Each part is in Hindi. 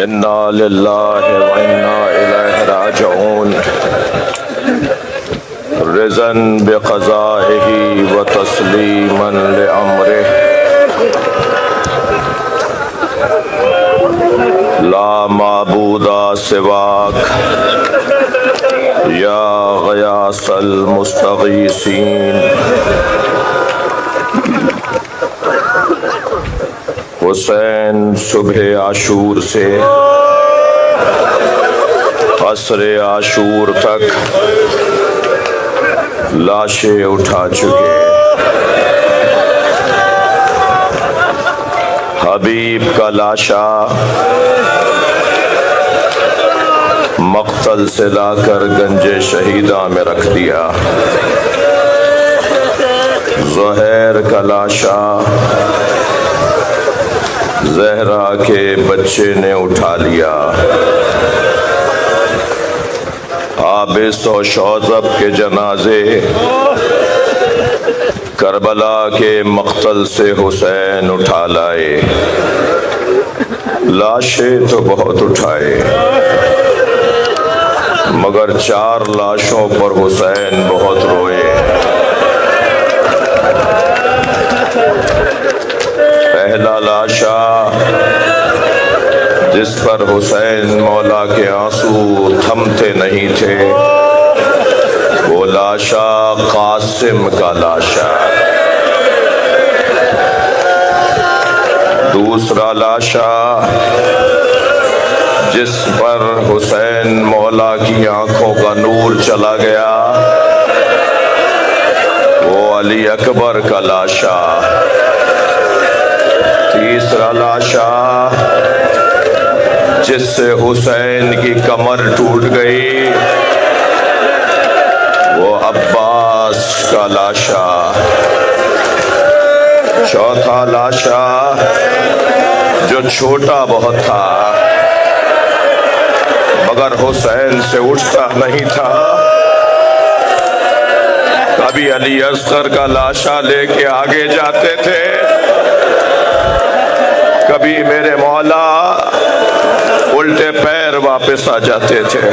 इन्ना लिल्लाहि व इन्ना इलैहि राजिऊन। रिज़न बिक़ज़ाइही व तस्लीमन लिअम्रिही। ला माबूदा सिवाक या ग़यासल मुस्तग़ीसीन। हुसैन सुबह आशूर से असरे आशूर तक लाशें उठा चुके। हबीब का लाशा मक़तल से लाकर गंजे शहीदा में रख दिया। ज़ुहैर का लाशा ज़हरा के बच्चे ने उठा लिया। आबिस और शौज़ब के जनाजे करबला के मक़तल से हुसैन उठा लाए। लाशें तो बहुत उठाए मगर 4 लाशों पर हुसैन बहुत रोए। पहला लाशा जिस पर हुसैन मौला के आंसू थमते नहीं थे वो लाशा कासिम का लाशा। दूसरा लाशा जिस पर हुसैन मौला की आंखों का नूर चला गया वो अली अकबर का लाशा। तीसरा लाशा जिससे हुसैन की कमर टूट गई वो अब्बास का लाशा। चौथा लाशा जो छोटा बहुत था मगर हुसैन से उठता नहीं था। कभी अली असगर का लाशा लेके आगे जाते थे, कभी मेरे मौला उल्टे पैर वापस आ जाते थे।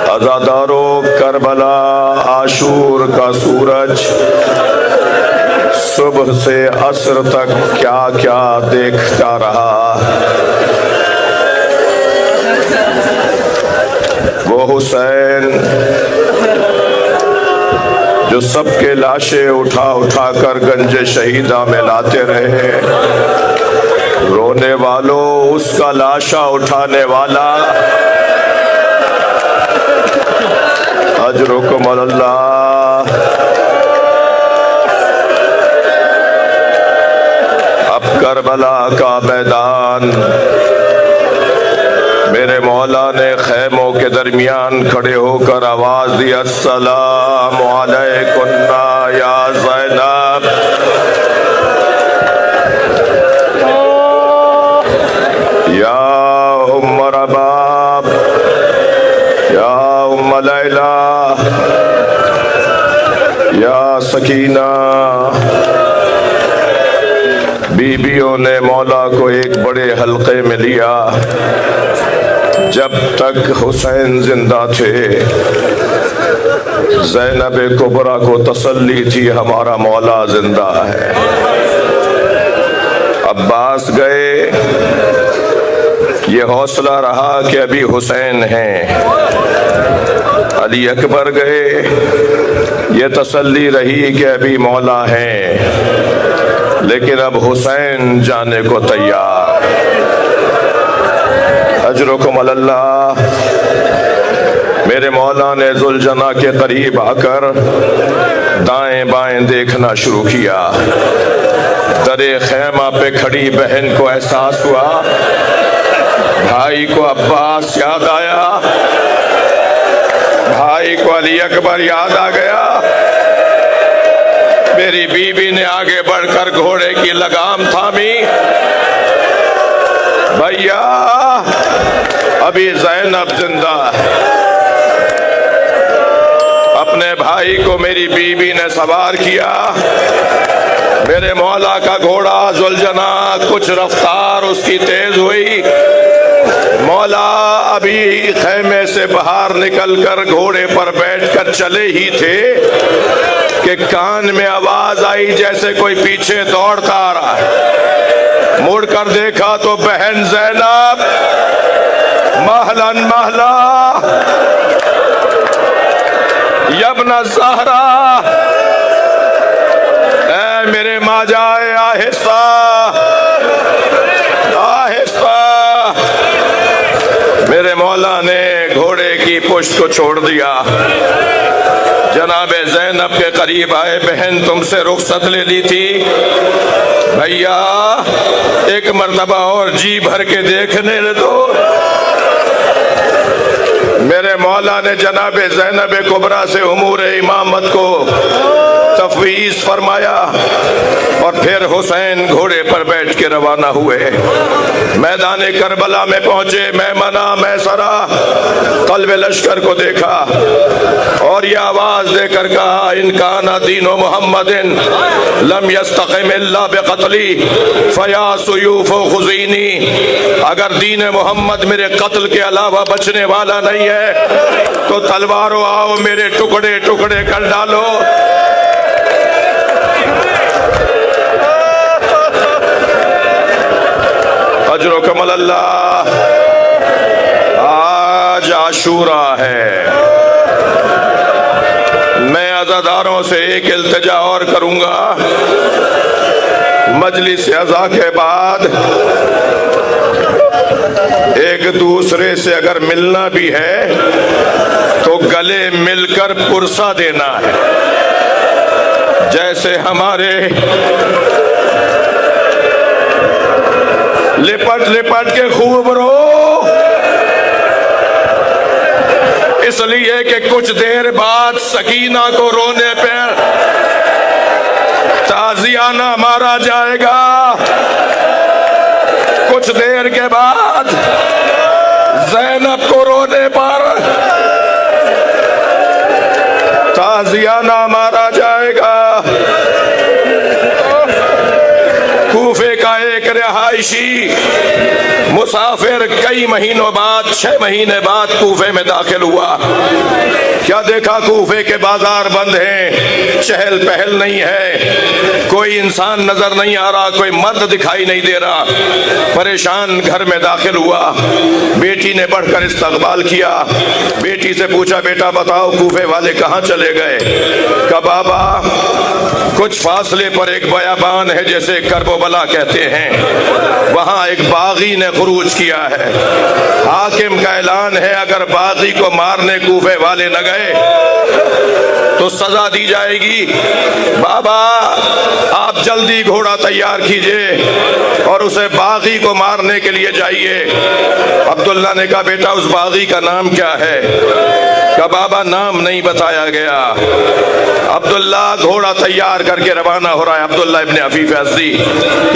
अज़ादारों, करबला आशूर का सूरज सुबह से असर तक क्या क्या देखता रहा। वो हुसैन जो सबके लाशें उठा उठा कर गंजे शहीदा में लाते रहे। रोने वालों, उसका लाशा उठाने वाला अजरुकुम अल्लाह। अब करबला का मैदान मेरे मौला ने खैमों के दरमियान खड़े होकर आवाज दी, अस्सलामु अलैकुन्ना या ज़ैनब। या उम्म रबाब, या उम्म लैला, या सकीना। बीबियों ने मौला को एक बड़े हल्के में लिया। जब तक हुसैन जिंदा थे ज़ैनब कुबरा को तसल्ली थी हमारा मौला जिंदा है। अब्बास गए, ये हौसला रहा कि अभी हुसैन हैं। अली अकबर गए, ये तसल्ली रही कि अभी मौला हैं। लेकिन अब हुसैन जाने को तैयार। अजरुकुम अल्लाह। मेरे मौला ने जुलजना के करीब आकर दाएं बाएं देखना शुरू किया। दरे खैमा पे खड़ी बहन को एहसास हुआ भाई को अब्बास याद आया, भाई को अली अकबर याद आ गया। मेरी बीबी ने आगे बढ़कर घोड़े की लगाम थामी। भैया अभी ज़ैनब जिंदा है। अपने भाई को मेरी बीवी ने सवार किया। मेरे मौला का घोड़ा जुलजना कुछ रफ्तार उसकी तेज हुई। मौला अभी खैमे से बाहर निकलकर घोड़े पर बैठकर चले ही थे कि कान में आवाज आई जैसे कोई पीछे दौड़ता आ रहा है। मुड़कर देखा तो बहन ज़ैनब महलन महला यब्न ज़हरा, ऐ मेरे माजाए आहिस्ता आहिस्ता। मेरे मौला ने घोड़े की पुश्त को छोड़ दिया। जनाबे ज़ैनब के करीब आए, बहन तुमसे रुखसत ले ली थी भैया, एक मर्तबा और जी भर के देखने दो। मेरे मौला ने जनाबे ज़ैनब कुबरा से उमूर इमामत को तफवीज़ फरमाया और फिर हुसैन घोड़े पर बैठ के रवाना हुए। मैदान करबला में पहुंचे, मैमना मैसरा कल्बे लश्कर को देखा और यह आवाज देकर कहा, इनकाना दीनो मुहम्मदिन लम यस्तक़िम इल्ला बिक़त्ली फया सुयूफ खुज़ीनी। अगर दीन मोहम्मद मेरे कत्ल के अलावा बचने वाला नहीं है तो तलवारों आओ मेरे टुकड़े टुकड़े कर डालो। अजरो कमल अल्लाह। आज आशूरा है। मैं अज़ादारों से एक इल्तिजा और करूंगा, मजलिस अज़ा के बाद एक दूसरे से अगर मिलना भी है तो गले मिलकर पुरसा देना है। जैसे हमारे लिपट लिपट के खूब रो, इसलिए कि कुछ देर बाद सकीना को रोने पर ताजियाना मारा जाएगा। कुछ देर के बाद ज़ैनब को रोने पर ताजियाना मारा जाएगा। कूफे का एक रिहायशी मुसाफिर कई महीनों बाद, 6 महीने बाद कूफे में दाखिल हुआ। क्या देखा, कूफे के बाजार बंद हैं, चहल पहल नहीं है, कोई इंसान नजर नहीं आ रहा, कोई मर्द दिखाई नहीं दे रहा। परेशान घर में दाखिल हुआ। बेटी ने बढ़कर इस्तकबाल किया। बेटी से पूछा, बेटा बताओ कूफे वाले कहाँ चले गए? कहा बाबा कुछ फासले पर एक बयाबान है जैसे करबला कहते हैं, वहां एक बागी ने खुरूज किया है। हाकिम का ऐलान है अगर बागी को मारने कूफे वाले न गए तो सजा दी जाएगी। बाबा आप जल्दी घोड़ा तैयार कीजिए और उसे बागी को मारने के लिए जाइए। अब्दुल्ला ने कहा बेटा उस बागी का नाम क्या है? कहा बाबा नाम नहीं बताया गया। अब्दुल्ला घोड़ा तैयार करके रवाना हो रहा है। अब्दुल्ला इब्ने अफीफ अज़दी।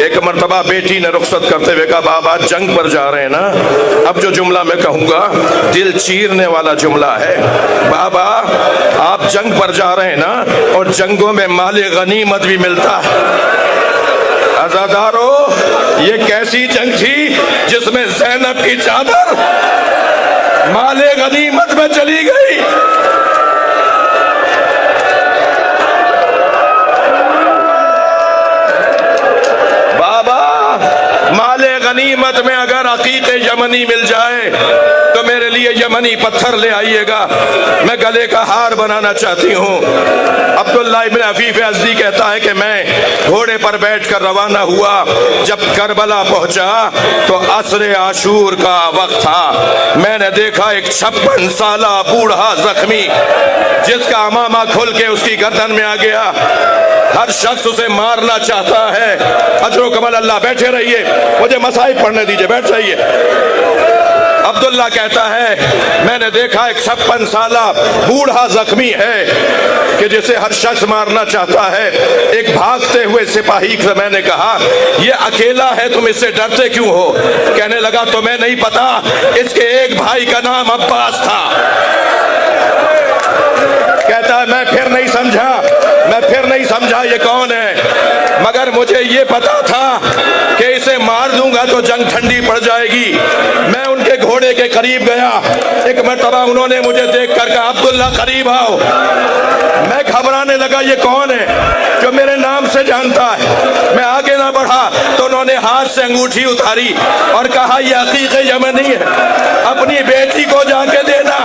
एक मर्तबा बेटी ने रुखसत करते हुए कहा बाबा जंग पर जा रहे हैं ना। अब जो जुमला मैं कहूंगा दिल चीरने वाला जुमला है। बाबा आप जंग पर जा रहे हैं ना, और जंगों में माले गनीमत भी मिलता है। अज़ादारों ये कैसी जंग थी जिसमें ज़ैनब की चादर माले गनीमत में चली गई। बाबा माले गनीमत में अगर अकीक़े यमनी मिल जाए तो मेरे लिए यमनी पत्थर ले आइएगा, मैं गले का हार बनाना चाहती हूँ। अब्दुल्ला इब्न अफीफ अज़दी कहता है कि मैं घोड़े पर बैठकर रवाना हुआ। जब करबला पहुंचा तो असरे आशूर का वक्त था। मैंने देखा एक 56 साला बूढ़ा जख्मी जिसका अमामा खुल के उसकी गर्दन में आ गया। हर शख्स उसे मारना चाहता है। अजरो कमल अल्लाह। बैठे रहिए, मुझे मसाइब पढ़ने दीजिए, बैठ जाइए। अब्दुल्ला कहता है मैंने देखा एक 56 साला बूढ़ा जख्मी है कि जिसे हर शख्स मारना चाहता है। एक भागते हुए सिपाही से मैंने कहा ये अकेला है, तुम इससे डरते क्यों हो? कहने लगा तुम्हें नहीं पता इसके एक भाई का नाम अब्बास था। कहता है मैं फिर नहीं समझा ये कौन है, मगर मुझे ये पता था कि इसे मार दूंगा तो जंग ठंडी पड़ जाएगी। मैं उनके घोड़े के करीब गया। एक मर्तबा उन्होंने मुझे देखकर कहा, अब्दुल्ला करीब आओ। मैं घबराने लगा, ये कौन है जो मेरे नाम से जानता है। मैं आगे ना बढ़ा तो उन्होंने हाथ से अंगूठी उतारी और कहा, यह अकीक़ यमनी है, अपनी बेटी को जाके देना।